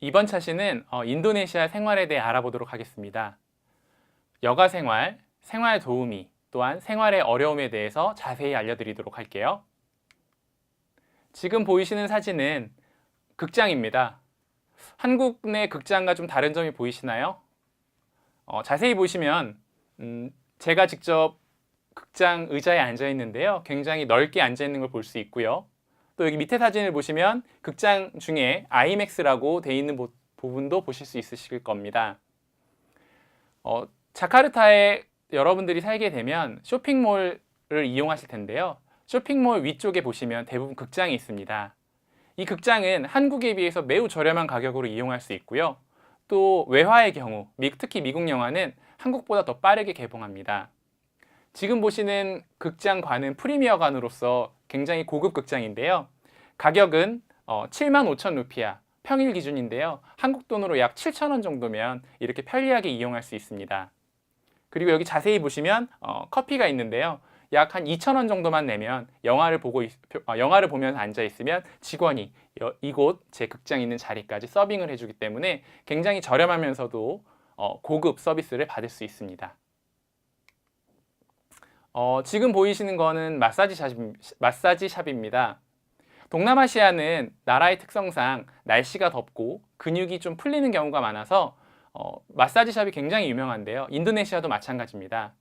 이번 차시는 인도네시아 생활에 대해 알아보도록 하겠습니다. 여가 생활, 생활 도우미, 또한 생활의 어려움에 대해서 자세히 알려드리도록 할게요. 지금 보이시는 사진은 극장입니다. 한국 내 극장과 좀 다른 점이 보이시나요? 자세히 보시면 제가 직접 극장 의자에 앉아 있는데요. 굉장히 넓게 앉아 있는 걸 볼 수 있고요. 또 여기 밑에 사진을 보시면 극장 중에 아이맥스라고 되어 있는 부분도 보실 수 있으실 겁니다. 자카르타에 여러분들이 살게 되면 쇼핑몰을 이용하실 텐데요. 쇼핑몰 위쪽에 보시면 대부분 극장이 있습니다. 이 극장은 한국에 비해서 매우 저렴한 가격으로 이용할 수 있고요. 또 외화의 경우, 특히 미국 영화는 한국보다 더 빠르게 개봉합니다. 지금 보시는 극장관은 프리미어관으로서 굉장히 고급 극장인데요. 가격은 75,000 루피아, 평일 기준인데요. 한국 돈으로 약 7,000원 정도면 이렇게 편리하게 이용할 수 있습니다. 그리고 여기 자세히 보시면 커피가 있는데요. 약 한 2,000원 정도만 내면 영화를 보면서 앉아 있으면 직원이 이곳 제 극장 있는 자리까지 서빙을 해주기 때문에 굉장히 저렴하면서도 고급 서비스를 받을 수 있습니다. 지금 보이시는 거는 마사지 샵입니다. 동남아시아는 나라의 특성상 날씨가 덥고 근육이 좀 풀리는 경우가 많아서 마사지 샵이 굉장히 유명한데요. 인도네시아도 마찬가지입니다.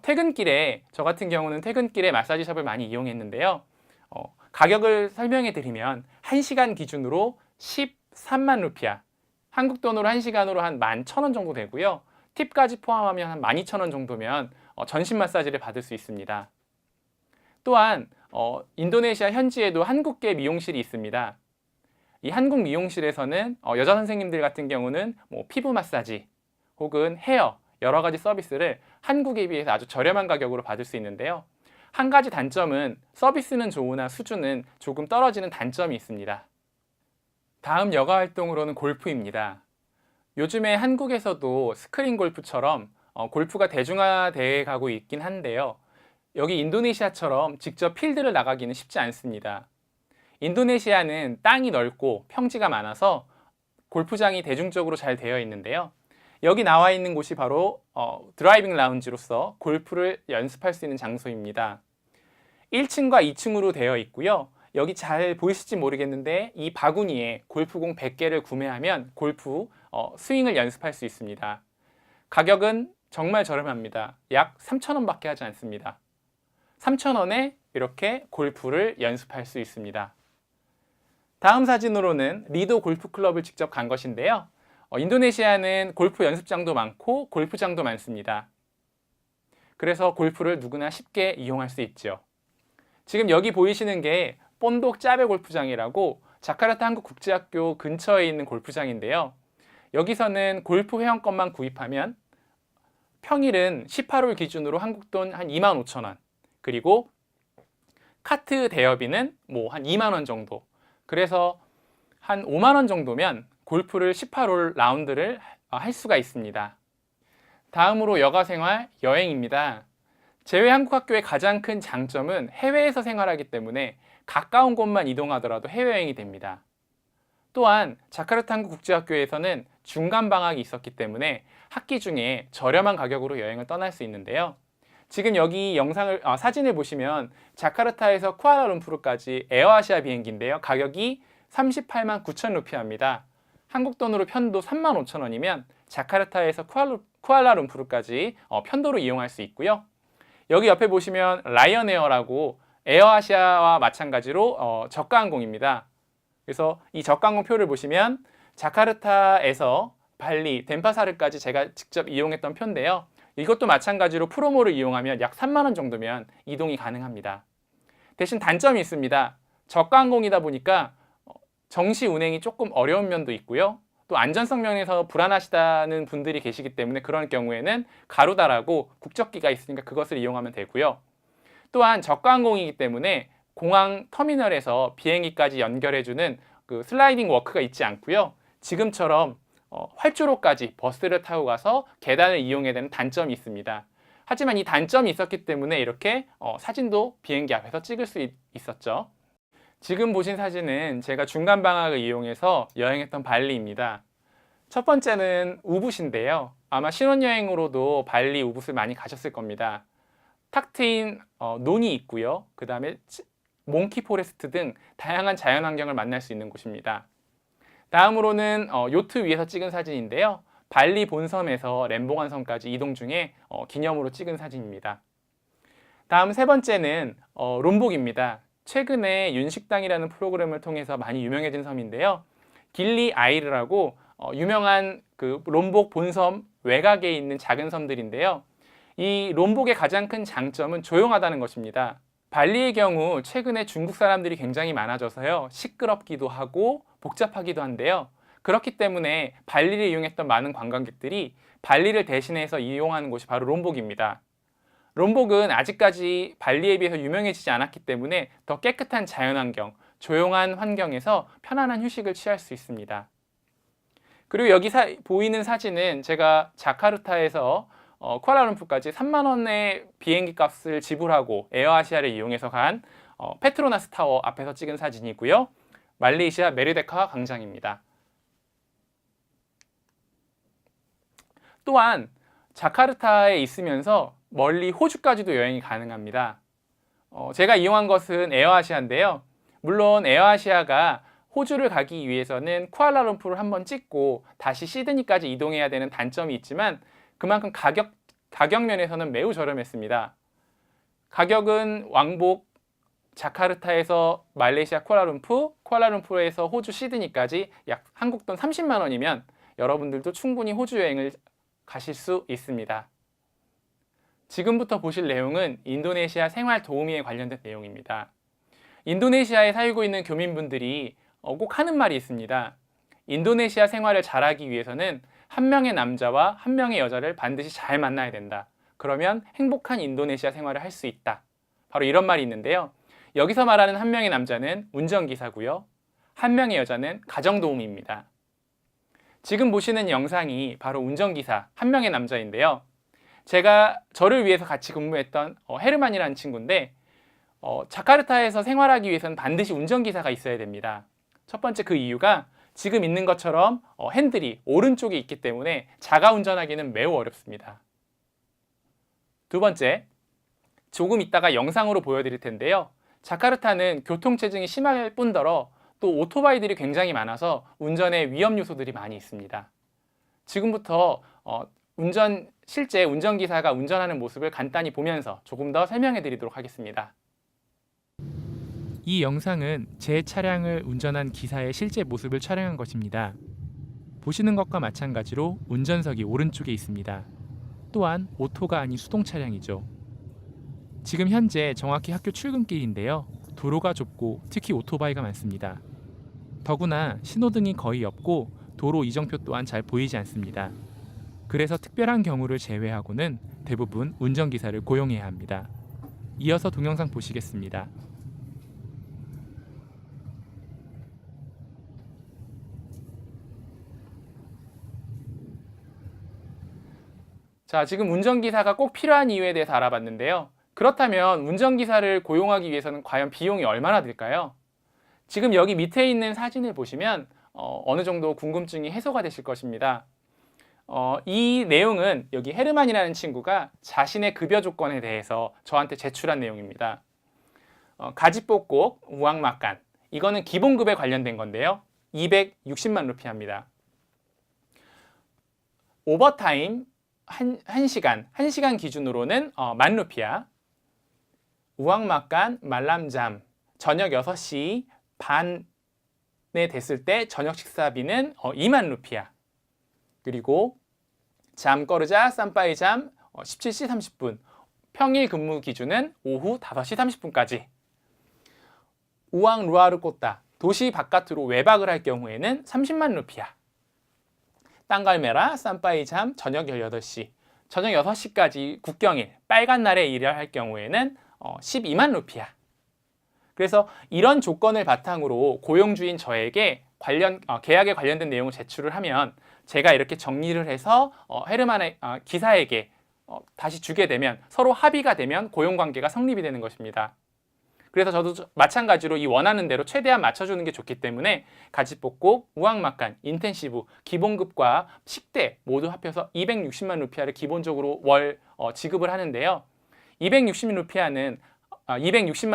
퇴근길에 저 같은 경우는 퇴근길에 마사지 샵을 많이 이용했는데요. 가격을 설명해 드리면 1시간 기준으로 13만 루피아, 한국 돈으로 1시간으로 한 11,000원 정도 되고요. 팁까지 포함하면 한 12,000원 정도면 전신 마사지를 받을 수 있습니다. 또한 인도네시아 현지에도 한국계 미용실이 있습니다. 이 한국 미용실에서는 여자 선생님들 같은 경우는 피부 마사지 혹은 헤어 여러 가지 서비스를 한국에 비해서 아주 저렴한 가격으로 받을 수 있는데요. 한 가지 단점은 서비스는 좋으나 수준은 조금 떨어지는 단점이 있습니다. 다음 여가 활동으로는 골프입니다. 요즘에 한국에서도 스크린 골프처럼 골프가 대중화되어 가고 있긴 한데요. 여기 인도네시아처럼 직접 필드를 나가기는 쉽지 않습니다. 인도네시아는 땅이 넓고 평지가 많아서 골프장이 대중적으로 잘 되어 있는데요. 여기 나와 있는 곳이 바로 드라이빙 라운지로서 골프를 연습할 수 있는 장소입니다. 1층과 2층으로 되어 있고요. 여기 잘 보이실지 모르겠는데 이 바구니에 골프공 100개를 구매하면 골프 스윙을 연습할 수 있습니다. 가격은 정말 저렴합니다. 약 3,000원 밖에 하지 않습니다. 3,000원에 이렇게 골프를 연습할 수 있습니다. 다음 사진으로는 리도 골프클럽을 직접 간 것인데요. 인도네시아는 골프 연습장도 많고 골프장도 많습니다. 그래서 골프를 누구나 쉽게 이용할 수 있죠. 지금 여기 보이시는 게 본독 짜베 골프장이라고 자카르타 한국국제학교 근처에 있는 골프장인데요. 여기서는 골프 회원권만 구입하면 평일은 18홀 기준으로 한국 돈 한 25,000원, 그리고 카트 대여비는 한 2만 원 정도. 그래서 한 5만 원 정도면 골프를 18홀 라운드를 할 수가 있습니다. 다음으로 여가생활, 여행입니다. 제외한국학교의 가장 큰 장점은 해외에서 생활하기 때문에 가까운 곳만 이동하더라도 해외여행이 됩니다. 또한 자카르타 한국국제학교에서는 중간방학이 있었기 때문에 학기 중에 저렴한 가격으로 여행을 떠날 수 있는데요. 지금 여기 사진을 보시면 자카르타에서 쿠알라룸푸르까지 에어아시아 비행기인데요. 가격이 38만 9천 루피아입니다. 한국 돈으로 편도 3만 5천 원이면 자카르타에서 쿠알라룸푸르까지 편도로 이용할 수 있고요. 여기 옆에 보시면 라이언에어라고 에어아시아와 마찬가지로 저가항공입니다. 그래서 이 저가항공 표를 보시면 자카르타에서 발리, 덴파사르까지 제가 직접 이용했던 표인데요. 이것도 마찬가지로 프로모를 이용하면 약 3만 원 정도면 이동이 가능합니다. 대신 단점이 있습니다. 저가항공이다 보니까 정시 운행이 조금 어려운 면도 있고요. 또 안전성 면에서 불안하시다는 분들이 계시기 때문에 그런 경우에는 가루다라고 국적기가 있으니까 그것을 이용하면 되고요. 또한 저가항공이기 때문에 공항 터미널에서 비행기까지 연결해주는 그 슬라이딩 워크가 있지 않고요. 지금처럼 활주로까지 버스를 타고 가서 계단을 이용해야 되는 단점이 있습니다. 하지만 이 단점이 있었기 때문에 이렇게 사진도 비행기 앞에서 찍을 수 있었죠. 지금 보신 사진은 제가 중간 방학을 이용해서 여행했던 발리입니다. 첫 번째는 우붓인데요. 아마 신혼여행으로도 발리 우붓을 많이 가셨을 겁니다. 탁 트인 논이 있고요. 그 다음에 몽키 포레스트 등 다양한 자연환경을 만날 수 있는 곳입니다. 다음으로는 요트 위에서 찍은 사진인데요. 발리 본섬에서 램봉안 섬까지 이동 중에 기념으로 찍은 사진입니다. 다음 세 번째는 롬복입니다. 최근에 윤식당이라는 프로그램을 통해서 많이 유명해진 섬인데요. 길리 아이르라고 유명한 그 롬복 본섬 외곽에 있는 작은 섬들인데요. 이 롬복의 가장 큰 장점은 조용하다는 것입니다. 발리의 경우 최근에 중국 사람들이 굉장히 많아져서요. 시끄럽기도 하고 복잡하기도 한데요. 그렇기 때문에 발리를 이용했던 많은 관광객들이 발리를 대신해서 이용하는 곳이 바로 롬복입니다. 롬복은 아직까지 발리에 비해서 유명해지지 않았기 때문에 더 깨끗한 자연환경, 조용한 환경에서 편안한 휴식을 취할 수 있습니다. 그리고 여기 보이는 사진은 제가 자카르타에서 쿠알라룸푸르까지 3만 원의 비행기 값을 지불하고 에어아시아를 이용해서 간 페트로나스 타워 앞에서 찍은 사진이고요. 말레이시아 메르데카 광장입니다. 또한 자카르타에 있으면서 멀리 호주까지도 여행이 가능합니다. 제가 이용한 것은 에어아시아인데요. 물론 에어아시아가 호주를 가기 위해서는 쿠알라룸푸르를 한번 찍고 다시 시드니까지 이동해야 되는 단점이 있지만 그만큼 가격 면에서는 매우 저렴했습니다. 가격은 왕복 자카르타에서 말레이시아 쿠알라룸푸르에서 호주 시드니까지 약 한국 돈 30만 원이면 여러분들도 충분히 호주 여행을 가실 수 있습니다. 지금부터 보실 내용은 인도네시아 생활 도우미에 관련된 내용입니다. 인도네시아에 살고 있는 교민분들이 꼭 하는 말이 있습니다. 인도네시아 생활을 잘하기 위해서는 한 명의 남자와 한 명의 여자를 반드시 잘 만나야 된다. 그러면 행복한 인도네시아 생활을 할 수 있다. 바로 이런 말이 있는데요. 여기서 말하는 한 명의 남자는 운전기사고요. 한 명의 여자는 가정도우미입니다. 지금 보시는 영상이 바로 운전기사 한 명의 남자인데요. 저를 위해서 같이 근무했던 헤르만이라는 친구인데 자카르타에서 생활하기 위해서는 반드시 운전기사가 있어야 됩니다. 첫 번째 그 이유가 지금 있는 것처럼 핸들이 오른쪽에 있기 때문에 자가 운전하기는 매우 어렵습니다. 두 번째, 조금 이따가 영상으로 보여드릴 텐데요. 자카르타는 교통체증이 심할 뿐더러 또 오토바이들이 굉장히 많아서 운전에 위험 요소들이 많이 있습니다. 지금부터 실제 운전기사가 운전하는 모습을 간단히 보면서 조금 더 설명해 드리도록 하겠습니다. 이 영상은 제 차량을 운전한 기사의 실제 모습을 촬영한 것입니다. 보시는 것과 마찬가지로 운전석이 오른쪽에 있습니다. 또한 오토가 아닌 수동 차량이죠. 지금 현재 정확히 학교 출근길인데요. 도로가 좁고 특히 오토바이가 많습니다. 더구나 신호등이 거의 없고 도로 이정표 또한 잘 보이지 않습니다. 그래서 특별한 경우를 제외하고는 대부분 운전기사를 고용해야 합니다. 이어서 동영상 보시겠습니다. 자, 지금 운전기사가 꼭 필요한 이유에 대해서 알아봤는데요. 그렇다면 운전기사를 고용하기 위해서는 과연 비용이 얼마나 들까요? 지금 여기 밑에 있는 사진을 보시면 어느 정도 궁금증이 해소가 되실 것입니다. 이 내용은 여기 헤르만이라는 친구가 자신의 급여 조건에 대해서 저한테 제출한 내용입니다. 가지뽀꼭 우앙마깐 이거는 기본급에 관련된 건데요. 260만 루피아입니다. 오버타임 1시간 기준으로는 1만 루피아. 우앙마깐 말람잠 저녁 6시 반에 됐을 때 저녁 식사비는 2만 루피아. 그리고 잠꺼르자 쌈바이잠 17시 30분 평일 근무 기준은 오후 5시 30분까지. 우앙 루아르 꽃다 도시 바깥으로 외박을 할 경우에는 30만 루피아. 땅갈메라 쌈바이잠 저녁 18시 저녁 6시까지 국경일 빨간 날에 일을 할 경우에는 12만 루피아. 그래서 이런 조건을 바탕으로 고용주인 저에게 계약에 관련된 내용을 제출을 하면 제가 이렇게 정리를 해서 헤르만의 기사에게 다시 주게 되면 서로 합의가 되면 고용관계가 성립이 되는 것입니다. 그래서 저도 마찬가지로 이 원하는 대로 최대한 맞춰주는 게 좋기 때문에 가지복고, 우악막간, 인텐시브, 기본급과 식대 모두 합해서 260만 루피아를 기본적으로 월 지급을 하는데요. 260만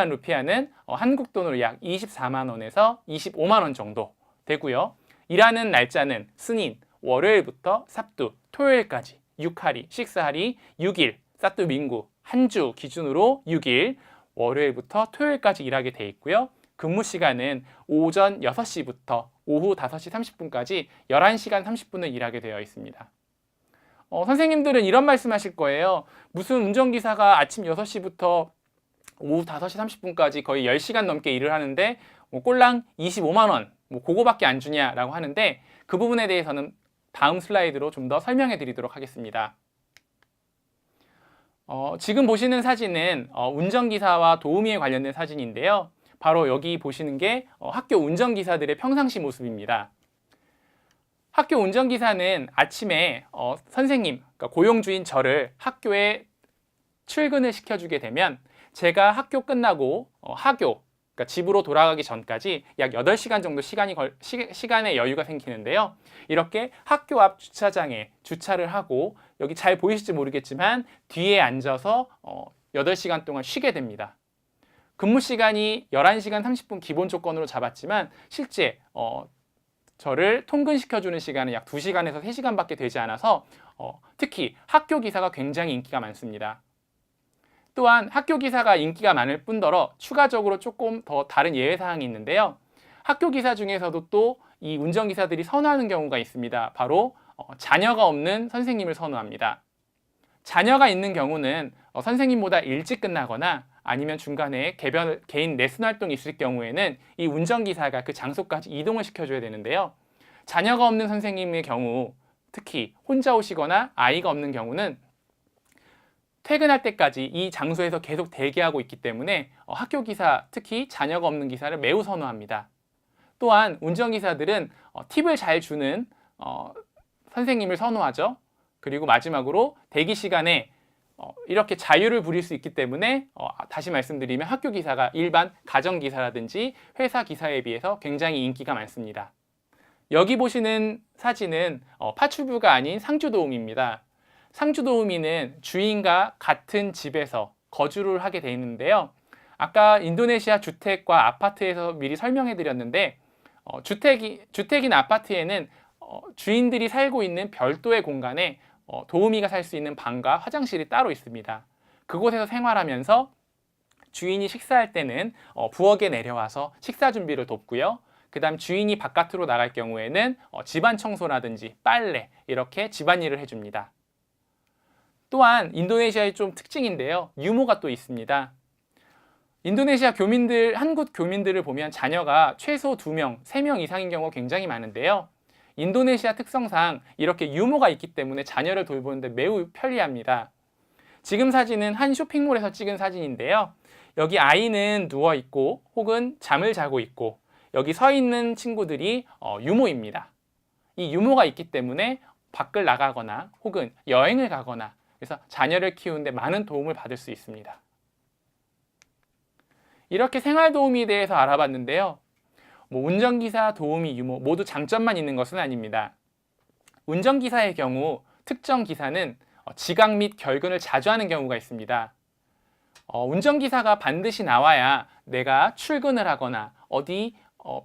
루피아는 한국 돈으로 약 24만 원에서 25만 원 정도 되고요. 일하는 날짜는 스닌, 월요일부터 삽두, 토요일까지 6하리, 식스하리, 6일, 사뚜 민구, 한 주 기준으로 6일, 월요일부터 토요일까지 일하게 돼 있고요. 근무 시간은 오전 6시부터 오후 5시 30분까지 11시간 30분을 일하게 되어 있습니다. 선생님들은 이런 말씀 하실 거예요. 무슨 운전기사가 아침 6시부터 오후 5시 30분까지 거의 10시간 넘게 일을 하는데 꼴랑 25만 원, 그거밖에 안 주냐라고 하는데 그 부분에 대해서는 다음 슬라이드로 좀 더 설명해 드리도록 하겠습니다. 지금 보시는 사진은 운전기사와 도우미에 관련된 사진인데요. 바로 여기 보시는 게 학교 운전기사들의 평상시 모습입니다. 학교 운전기사는 아침에 선생님, 그러니까 고용주인 저를 학교에 출근을 시켜주게 되면 제가 학교 끝나고 하교, 그러니까 집으로 돌아가기 전까지 약 8시간 정도 시간의 여유가 생기는데요. 이렇게 학교 앞 주차장에 주차를 하고 여기 잘 보이실지 모르겠지만 뒤에 앉아서 8시간 동안 쉬게 됩니다. 근무 시간이 11시간 30분 기본 조건으로 잡았지만 실제 저를 통근시켜주는 시간은 약 2시간에서 3시간밖에 되지 않아서 특히 학교 기사가 굉장히 인기가 많습니다. 또한 학교 기사가 인기가 많을 뿐더러 추가적으로 조금 더 다른 예외사항이 있는데요. 학교 기사 중에서도 또 이 운전기사들이 선호하는 경우가 있습니다. 바로 자녀가 없는 선생님을 선호합니다. 자녀가 있는 경우는 선생님보다 일찍 끝나거나 아니면 중간에 개인 레슨 활동이 있을 경우에는 이 운전기사가 그 장소까지 이동을 시켜줘야 되는데요. 자녀가 없는 선생님의 경우, 특히 혼자 오시거나 아이가 없는 경우는 퇴근할 때까지 이 장소에서 계속 대기하고 있기 때문에 학교 기사, 특히 자녀가 없는 기사를 매우 선호합니다. 또한 운전기사들은 팁을 잘 주는 선생님을 선호하죠. 그리고 마지막으로 대기 시간에 이렇게 자유를 부릴 수 있기 때문에 다시 말씀드리면 학교 기사가 일반 가정 기사라든지 회사 기사에 비해서 굉장히 인기가 많습니다. 여기 보시는 사진은 파출부가 아닌 상주도우미입니다. 상주도우미는 주인과 같은 집에서 거주를 하게 되어 있는데요. 아까 인도네시아 주택과 아파트에서 미리 설명해 드렸는데 주택이나 아파트에는 주인들이 살고 있는 별도의 공간에 도우미가 살 수 있는 방과 화장실이 따로 있습니다. 그곳에서 생활하면서 주인이 식사할 때는 부엌에 내려와서 식사 준비를 돕고요. 그 다음 주인이 바깥으로 나갈 경우에는 집안 청소라든지 빨래 이렇게 집안일을 해줍니다. 또한 인도네시아의 좀 특징인데요. 유모가 또 있습니다. 인도네시아 교민들, 한국 교민들을 보면 자녀가 최소 2명, 3명 이상인 경우가 굉장히 많은데요. 인도네시아 특성상 이렇게 유모가 있기 때문에 자녀를 돌보는데 매우 편리합니다. 지금 사진은 한 쇼핑몰에서 찍은 사진인데요. 여기 아이는 누워있고 혹은 잠을 자고 있고 여기 서 있는 친구들이 유모입니다. 이 유모가 있기 때문에 밖을 나가거나 혹은 여행을 가거나 그래서 자녀를 키우는데 많은 도움을 받을 수 있습니다. 이렇게 생활도우미에 대해서 알아봤는데요. 운전기사, 도우미, 유모 모두 장점만 있는 것은 아닙니다. 운전기사의 경우 특정 기사는 지각 및 결근을 자주 하는 경우가 있습니다. 운전기사가 반드시 나와야 내가 출근을 하거나 어디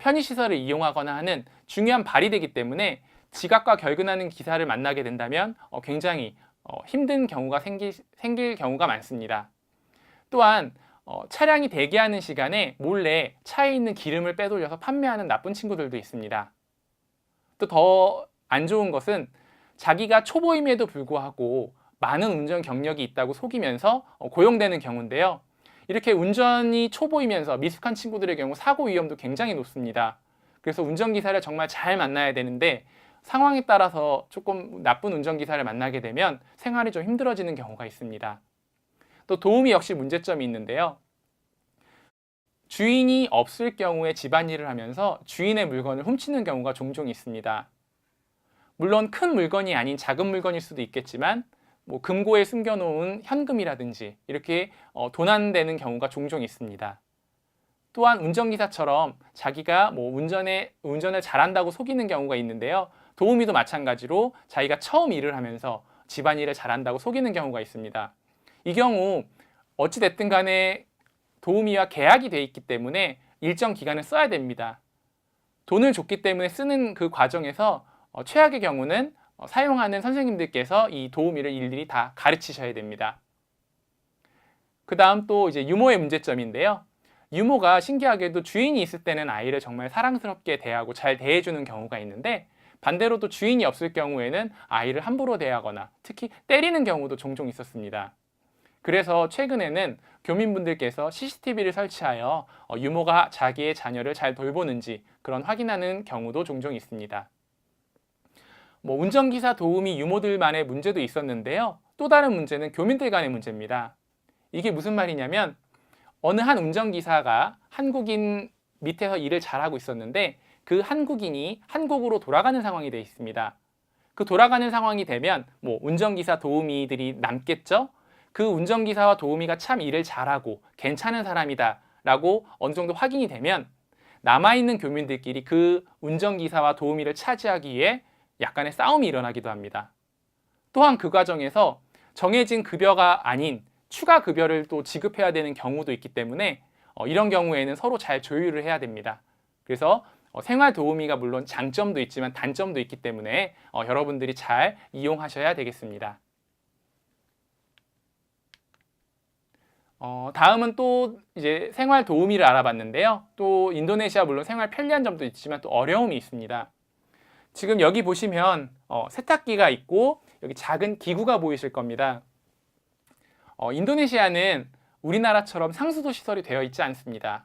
편의시설을 이용하거나 하는 중요한 발휘되기 때문에 지각과 결근하는 기사를 만나게 된다면 굉장히 힘든 경우가 생길 경우가 많습니다. 또한 차량이 대기하는 시간에 몰래 차에 있는 기름을 빼돌려서 판매하는 나쁜 친구들도 있습니다. 또 더 안 좋은 것은 자기가 초보임에도 불구하고 많은 운전 경력이 있다고 속이면서 고용되는 경우인데요. 이렇게 운전이 초보이면서 미숙한 친구들의 경우 사고 위험도 굉장히 높습니다. 그래서 운전기사를 정말 잘 만나야 되는데 상황에 따라서 조금 나쁜 운전기사를 만나게 되면 생활이 좀 힘들어지는 경우가 있습니다. 또 도우미 역시 문제점이 있는데요. 주인이 없을 경우에 집안일을 하면서 주인의 물건을 훔치는 경우가 종종 있습니다. 물론 큰 물건이 아닌 작은 물건일 수도 있겠지만 금고에 숨겨놓은 현금이라든지 이렇게 도난되는 경우가 종종 있습니다. 또한 운전기사처럼 자기가 뭐 운전을 잘한다고 속이는 경우가 있는데요. 도우미도 마찬가지로 자기가 처음 일을 하면서 집안일을 잘한다고 속이는 경우가 있습니다. 이 경우 어찌됐든 간에 도우미와 계약이 돼 있기 때문에 일정 기간을 써야 됩니다. 돈을 줬기 때문에 쓰는 그 과정에서 최악의 경우는 사용하는 선생님들께서 이 도우미를 일일이 다 가르치셔야 됩니다. 그 다음 또 이제 유모의 문제점인데요. 유모가 신기하게도 주인이 있을 때는 아이를 정말 사랑스럽게 대하고 잘 대해주는 경우가 있는데, 반대로 또 주인이 없을 경우에는 아이를 함부로 대하거나 특히 때리는 경우도 종종 있었습니다. 그래서 최근에는 교민분들께서 CCTV를 설치하여 유모가 자기의 자녀를 잘 돌보는지 그런 확인하는 경우도 종종 있습니다. 운전기사 도우미 유모들만의 문제도 있었는데요. 또 다른 문제는 교민들 간의 문제입니다. 이게 무슨 말이냐면, 어느 한 운전기사가 한국인 밑에서 일을 잘하고 있었는데 그 한국인이 한국으로 돌아가는 상황이 되어 있습니다. 그 돌아가는 상황이 되면 운전기사 도우미들이 남겠죠? 그 운전기사와 도우미가 참 일을 잘하고 괜찮은 사람이다 라고 어느 정도 확인이 되면 남아있는 교민들끼리 그 운전기사와 도우미를 차지하기 위해 약간의 싸움이 일어나기도 합니다. 또한 그 과정에서 정해진 급여가 아닌 추가 급여를 또 지급해야 되는 경우도 있기 때문에 이런 경우에는 서로 잘 조율을 해야 됩니다. 그래서 생활 도우미가 물론 장점도 있지만 단점도 있기 때문에 여러분들이 잘 이용하셔야 되겠습니다. 다음은 또 이제 생활 도우미를 알아봤는데요. 또 인도네시아 물론 생활 편리한 점도 있지만 또 어려움이 있습니다. 지금 여기 보시면 세탁기가 있고 여기 작은 기구가 보이실 겁니다. 인도네시아는 우리나라처럼 상수도 시설이 되어 있지 않습니다.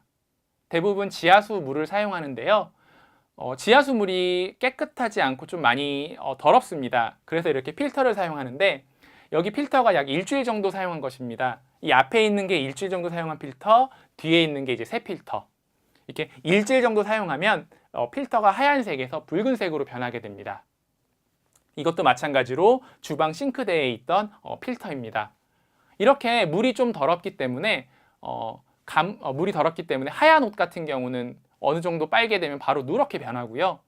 대부분 지하수 물을 사용하는데요. 지하수 물이 깨끗하지 않고 좀 많이 더럽습니다. 그래서 이렇게 필터를 사용하는데 여기 필터가 약 일주일 정도 사용한 것입니다. 이 앞에 있는 게 일주일 정도 사용한 필터, 뒤에 있는 게 이제 새 필터. 이렇게 일주일 정도 사용하면 필터가 하얀색에서 붉은색으로 변하게 됩니다. 이것도 마찬가지로 주방 싱크대에 있던 필터입니다. 이렇게 물이 좀 더럽기 때문에 하얀 옷 같은 경우는 어느 정도 빨게 되면 바로 누렇게 변하고요.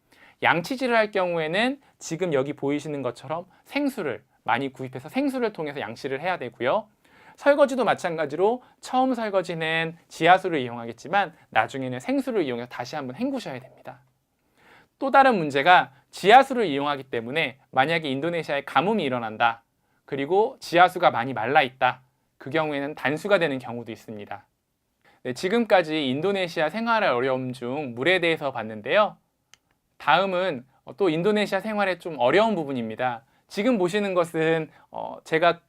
양치질을 할 경우에는 지금 여기 보이시는 것처럼 생수를 많이 구입해서 생수를 통해서 양치를 해야 되고요. 설거지도 마찬가지로 처음 설거지는 지하수를 이용하겠지만 나중에는 생수를 이용해서 다시 한번 헹구셔야 됩니다. 또 다른 문제가 지하수를 이용하기 때문에 만약에 인도네시아에 가뭄이 일어난다. 그리고 지하수가 많이 말라 있다. 그 경우에는 단수가 되는 경우도 있습니다. 네, 지금까지 인도네시아 생활의 어려움 중 물에 대해서 봤는데요. 다음은 또 인도네시아 생활의 좀 어려운 부분입니다. 지금 보시는 것은 제가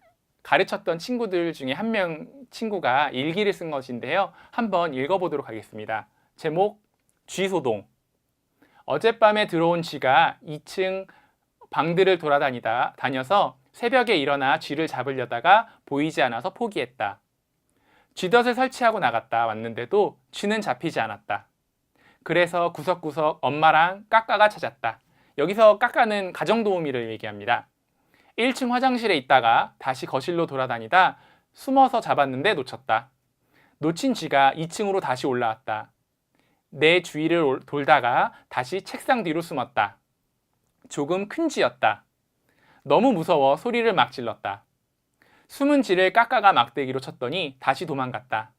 가르쳤던 친구들 중에 한 명 친구가 일기를 쓴 것인데요. 한번 읽어보도록 하겠습니다. 제목, 쥐소동. 어젯밤에 들어온 쥐가 2층 방들을 다녀서 새벽에 일어나 쥐를 잡으려다가 보이지 않아서 포기했다. 쥐덫을 설치하고 나갔다 왔는데도 쥐는 잡히지 않았다. 그래서 구석구석 엄마랑 까까가 찾았다. 여기서 까까는 가정도우미를 얘기합니다. 1층 화장실에 있다가 다시 거실로 돌아다니다 숨어서 잡았는데 놓쳤다. 놓친 쥐가 2층으로 다시 올라왔다. 내 주위를 돌다가 다시 책상 뒤로 숨었다. 조금 큰 쥐였다. 너무 무서워 소리를 막 질렀다. 숨은 쥐를 까까가 막대기로 쳤더니 다시 도망갔다.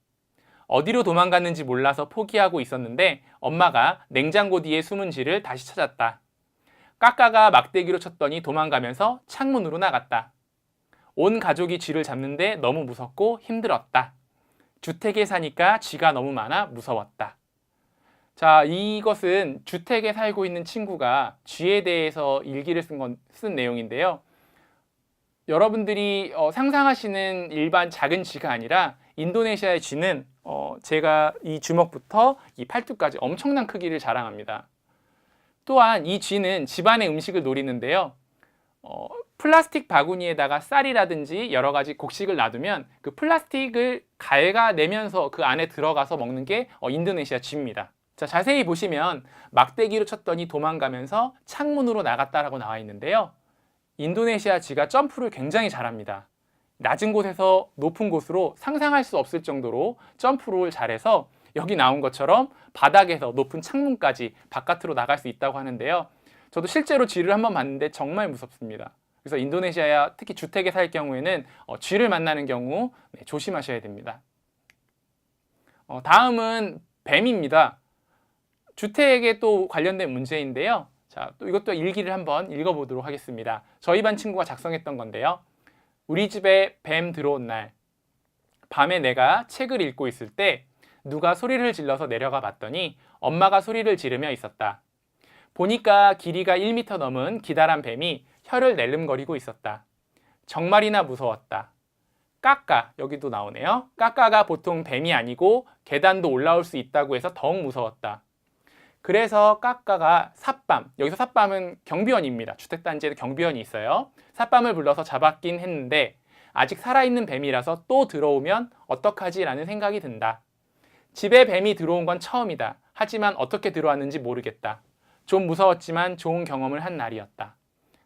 어디로 도망갔는지 몰라서 포기하고 있었는데 엄마가 냉장고 뒤에 숨은 쥐를 다시 찾았다. 까까가 막대기로 쳤더니 도망가면서 창문으로 나갔다. 온 가족이 쥐를 잡는데 너무 무섭고 힘들었다. 주택에 사니까 쥐가 너무 많아 무서웠다. 자, 이것은 주택에 살고 있는 친구가 쥐에 대해서 일기를 쓴 내용인데요. 여러분들이 상상하시는 일반 작은 쥐가 아니라 인도네시아의 쥐는 제가 이 주먹부터 이 팔뚝까지 엄청난 크기를 자랑합니다. 또한 이 쥐는 집안의 음식을 노리는데요. 플라스틱 바구니에다가 쌀이라든지 여러 가지 곡식을 놔두면 그 플라스틱을 갉아내면서 그 안에 들어가서 먹는 게 인도네시아 쥐입니다. 자, 자세히 보시면 막대기로 쳤더니 도망가면서 창문으로 나갔다라고 나와 있는데요. 인도네시아 쥐가 점프를 굉장히 잘합니다. 낮은 곳에서 높은 곳으로 상상할 수 없을 정도로 점프를 잘해서 여기 나온 것처럼 바닥에서 높은 창문까지 바깥으로 나갈 수 있다고 하는데요. 저도 실제로 쥐를 한번 봤는데 정말 무섭습니다. 그래서 인도네시아 특히 주택에 살 경우에는 쥐를 만나는 경우 조심하셔야 됩니다. 다음은 뱀입니다. 주택에 또 관련된 문제인데요. 자, 또 이것도 일기를 한번 읽어보도록 하겠습니다. 저희 반 친구가 작성했던 건데요. 우리 집에 뱀 들어온 날, 밤에 내가 책을 읽고 있을 때 누가 소리를 질러서 내려가 봤더니 엄마가 소리를 지르며 있었다. 보니까 길이가 1m 넘은 기다란 뱀이 혀를 낼름거리고 있었다. 정말이나 무서웠다. 까까, 여기도 나오네요. 까까가 보통 뱀이 아니고 계단도 올라올 수 있다고 해서 더욱 무서웠다. 그래서 까까가 삿밤, 여기서 삿밤은 경비원입니다. 주택단지에도 경비원이 있어요. 삿밤을 불러서 잡았긴 했는데 아직 살아있는 뱀이라서 또 들어오면 어떡하지? 라는 생각이 든다. 집에 뱀이 들어온 건 처음이다. 하지만 어떻게 들어왔는지 모르겠다. 좀 무서웠지만 좋은 경험을 한 날이었다.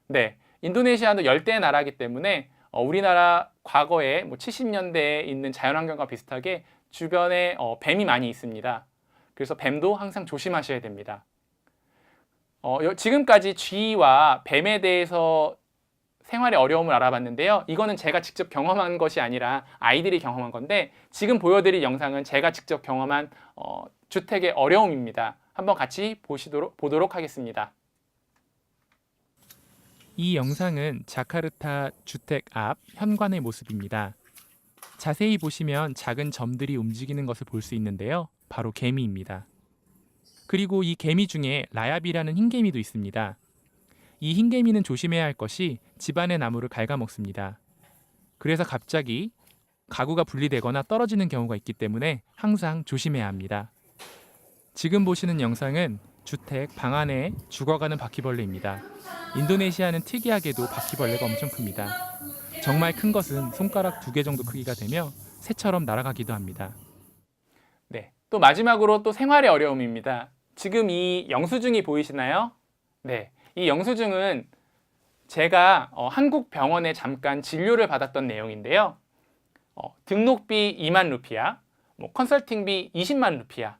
네, 인도네시아도 열대의 나라이기 때문에 우리나라 과거에 70년대에 있는 자연환경과 비슷하게 주변에 뱀이 많이 있습니다. 그래서 뱀도 항상 조심하셔야 됩니다. 지금까지 쥐와 뱀에 대해서 생활의 어려움을 알아봤는데요. 이거는 제가 직접 경험한 것이 아니라 아이들이 경험한 건데 지금 보여드릴 영상은 제가 직접 경험한 주택의 어려움입니다. 한번 같이 보도록 하겠습니다. 이 영상은 자카르타 주택 앞 현관의 모습입니다. 자세히 보시면 작은 점들이 움직이는 것을 볼 수 있는데요. 바로 개미입니다. 그리고 이 개미 중에 라야비라는 흰개미도 있습니다. 이 흰개미는 조심해야 할 것이 집안의 나무를 갉아먹습니다. 그래서 갑자기 가구가 분리되거나 떨어지는 경우가 있기 때문에 항상 조심해야 합니다. 지금 보시는 영상은 주택 방 안에 죽어가는 바퀴벌레입니다. 인도네시아는 특이하게도 바퀴벌레가 엄청 큽니다. 정말 큰 것은 손가락 2개 정도 크기가 되며 새처럼 날아가기도 합니다. 네, 또 마지막으로 또 생활의 어려움입니다. 지금 이 영수증이 보이시나요? 네, 이 영수증은 제가 한국 병원에 잠깐 진료를 받았던 내용인데요. 등록비 2만 루피아, 컨설팅비 20만 루피아,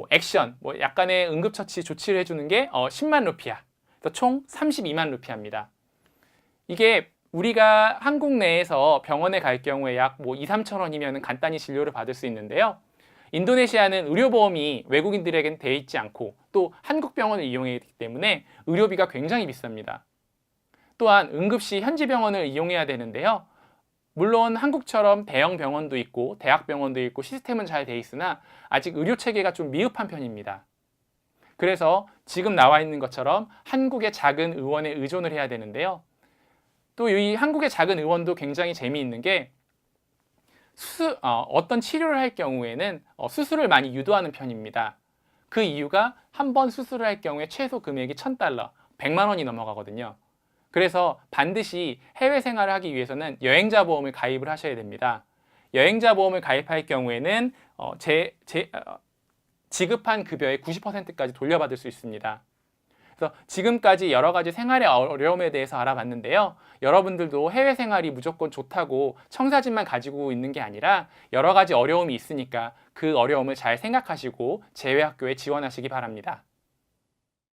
액션, 약간의 응급처치 조치를 해주는 게 10만 루피아, 그래서 총 32만 루피아입니다. 이게 우리가 한국 내에서 병원에 갈 경우에 약 2, 3천 원이면 간단히 진료를 받을 수 있는데요. 인도네시아는 의료보험이 외국인들에겐 돼 있지 않고 또 한국 병원을 이용하기 때문에 의료비가 굉장히 비쌉니다. 또한 응급시 현지 병원을 이용해야 되는데요. 물론 한국처럼 대형 병원도 있고 대학병원도 있고 시스템은 잘 돼 있으나 아직 의료 체계가 좀 미흡한 편입니다. 그래서 지금 나와 있는 것처럼 한국의 작은 의원에 의존을 해야 되는데요. 또 이 한국의 작은 의원도 굉장히 재미있는 게 어떤 치료를 할 경우에는 수술을 많이 유도하는 편입니다. 그 이유가 한 번 수술을 할 경우에 최소 금액이 $1,000, 100만 원이 넘어가거든요. 그래서 반드시 해외 생활을 하기 위해서는 여행자 보험을 가입을 하셔야 됩니다. 여행자 보험을 가입할 경우에는 지급한 급여의 90%까지 돌려받을 수 있습니다. 그래서 지금까지 여러 가지 생활의 어려움에 대해서 알아봤는데요. 여러분들도 해외 생활이 무조건 좋다고 청사진만 가지고 있는 게 아니라 여러 가지 어려움이 있으니까 그 어려움을 잘 생각하시고 재외학교에 지원하시기 바랍니다.